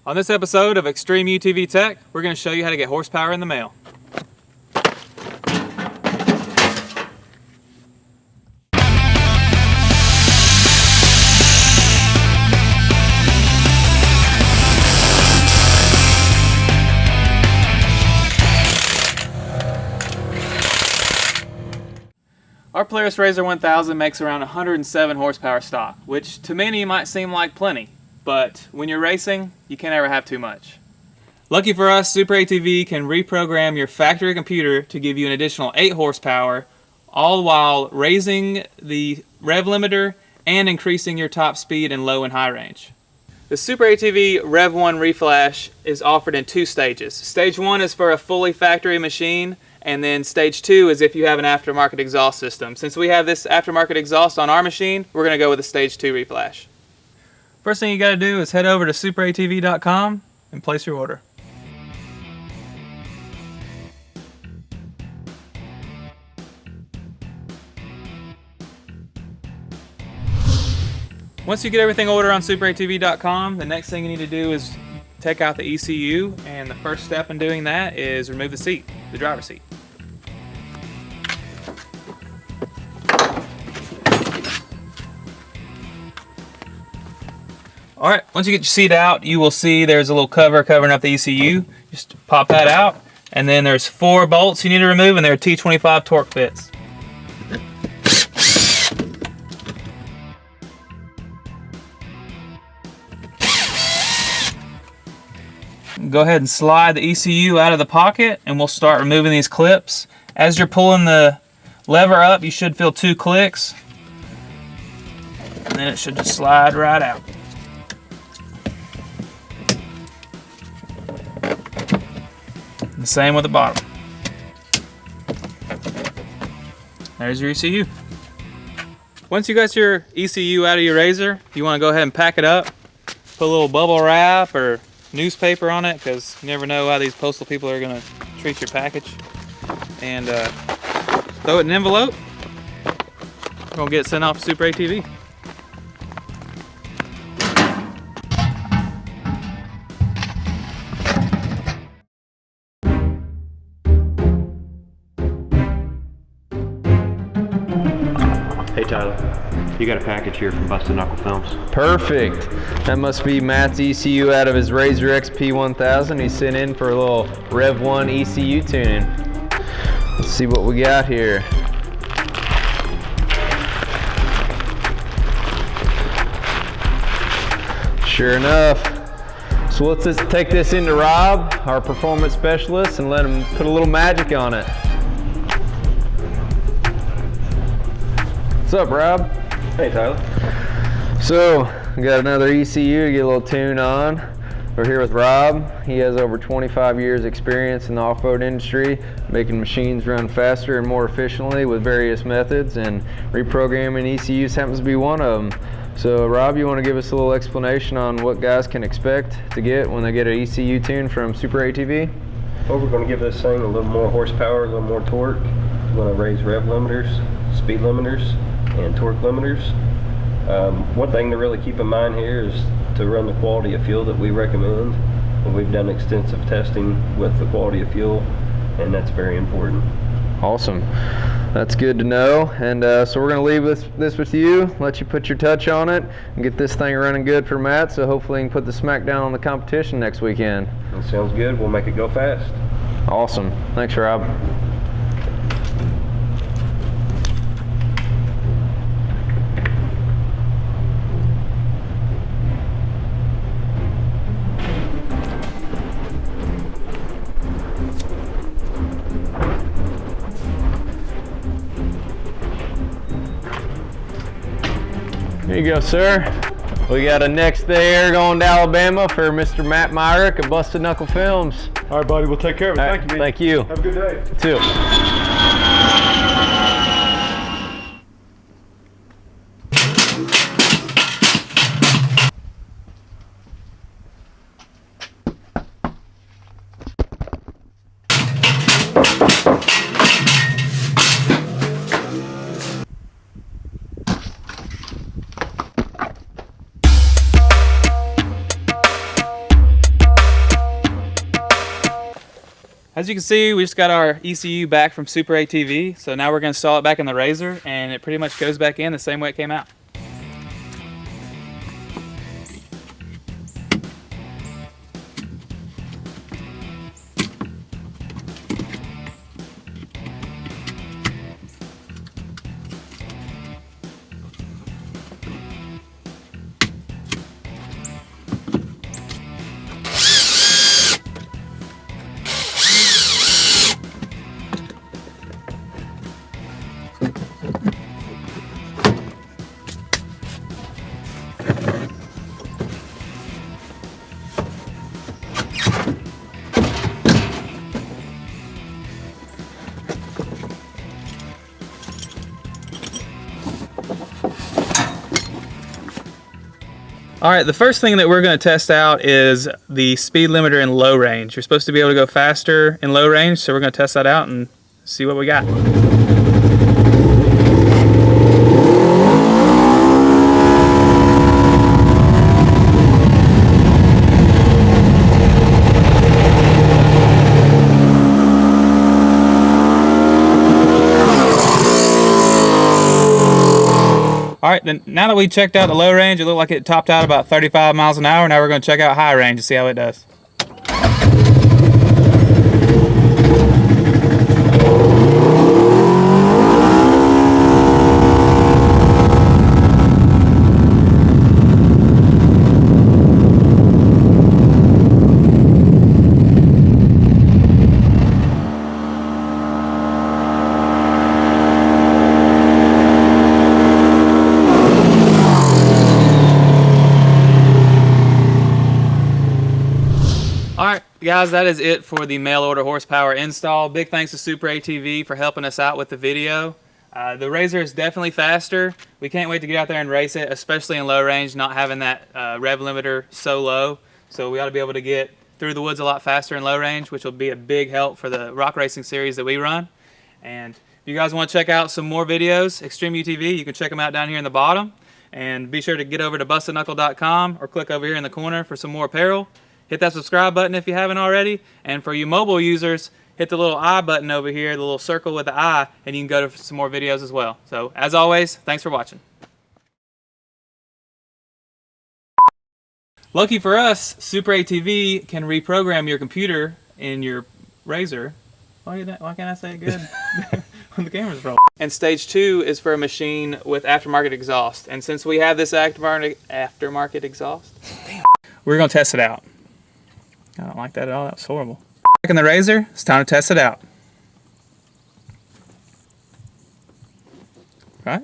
On this episode of Extreme UTV Tech, we're going to show you how to get horsepower in the mail. Our Polaris RZR 1000 makes around 107 horsepower stock, which to many might seem like plenty, but when you're racing, you can't ever have too much. Lucky for us, Super ATV can reprogram your factory computer to give you an additional 8 horsepower, all while raising the rev limiter and increasing your top speed in low and high range. The Super ATV Rev 1 Reflash is offered in 2 stages. Stage 1 is for a fully factory machine, and then stage 2 is if you have an aftermarket exhaust system. Since we have this aftermarket exhaust on our machine, we're going to go with a stage 2 reflash. First thing you got to do is head over to superatv.com and place your order. Once you get everything ordered on superatv.com, the next thing you need to do is take out the ECU, and the first step in doing that is remove the seat, the driver's seat. Alright, once you get your seat out, you will see there's a little cover covering up the ECU. Just pop that out, and then there's 4 bolts you need to remove, and they're T25 torque fits. Go ahead and slide the ECU out of the pocket, and we'll start removing these clips. As you're pulling the lever up, you should feel 2 clicks, and then it should just slide right out. The same with the bottom. There's your ECU. Once you got your ECU out of your RZR, you want to go ahead and pack it up. Put a little bubble wrap or newspaper on it, because you never know how these postal people are going to treat your package. And throw it in an envelope. We're going to get it sent off to Super ATV. Hey Tyler, you got a package here from Busted Knuckle Films. Perfect. That must be Matt's ECU out of his RZR XP1000. He sent in for a little Rev 1 ECU tuning. Let's see what we got here. Sure enough. So let's just take this into Rob, our performance specialist, and let him put a little magic on it. What's up, Rob? Hey Tyler. So, we got another ECU to get a little tune on. We're here with Rob. He has over 25 years experience in the off-road industry, making machines run faster and more efficiently with various methods, and reprogramming ECUs happens to be one of them. So Rob, you want to give us a little explanation on what guys can expect to get when they get an ECU tune from Super ATV? Well, we're going to give this thing a little more horsepower, a little more torque. We're going to raise rev limiters, speed limiters, and torque limiters. One thing to really keep in mind here is to run the quality of fuel that we recommend. And we've done extensive testing with the quality of fuel, and that's very important. Awesome. That's good to know. And so we're going to leave this with you, let you put your touch on it, and get this thing running good for Matt, so hopefully he can put the smack down on the competition next weekend. That sounds good. We'll make it go fast. Awesome. Thanks, Rob. Here you go, sir. We got a next there going to Alabama for Mr. Matt Myrick at Busted Knuckle Films. All right, buddy. We'll take care of it. Thank you, man. Thank you. Have a good day. You too. As you can see, we just got our ECU back from Super ATV, so now we're going to install it back in the RZR, and it pretty much goes back in the same way it came out. All right, the first thing that we're going to test out is the speed limiter in low range. You're supposed to be able to go faster in low range, so we're going to test that out and see what we got. All right, then now that we checked out the low range, it looked like it topped out about 35 miles an hour. Now we're going to check out high range and see how it does. Alright guys, that is it for the mail order horsepower install. Big thanks to Super ATV for helping us out with the video. The RZR is definitely faster. We can't wait to get out there and race it, especially in low range, not having that rev limiter so low. So we ought to be able to get through the woods a lot faster in low range, which will be a big help for the rock racing series that we run. And if you guys want to check out some more videos, Extreme UTV, you can check them out down here in the bottom. And be sure to get over to bustedknuckle.com or click over here in the corner for some more apparel. Hit that subscribe button if you haven't already. And for you mobile users, hit the little I button over here, the little circle with the I, and you can go to some more videos as well. So as always, thanks for watching. Lucky for us, Super ATV can reprogram your computer in your RZR. Why can't I say it good when the camera's rolling? And stage 2 is for a machine with aftermarket exhaust. And since we have this aftermarket exhaust, we're going to test it out. I don't like that at all. That was horrible. Back in the RZR, it's time to test it out. Right?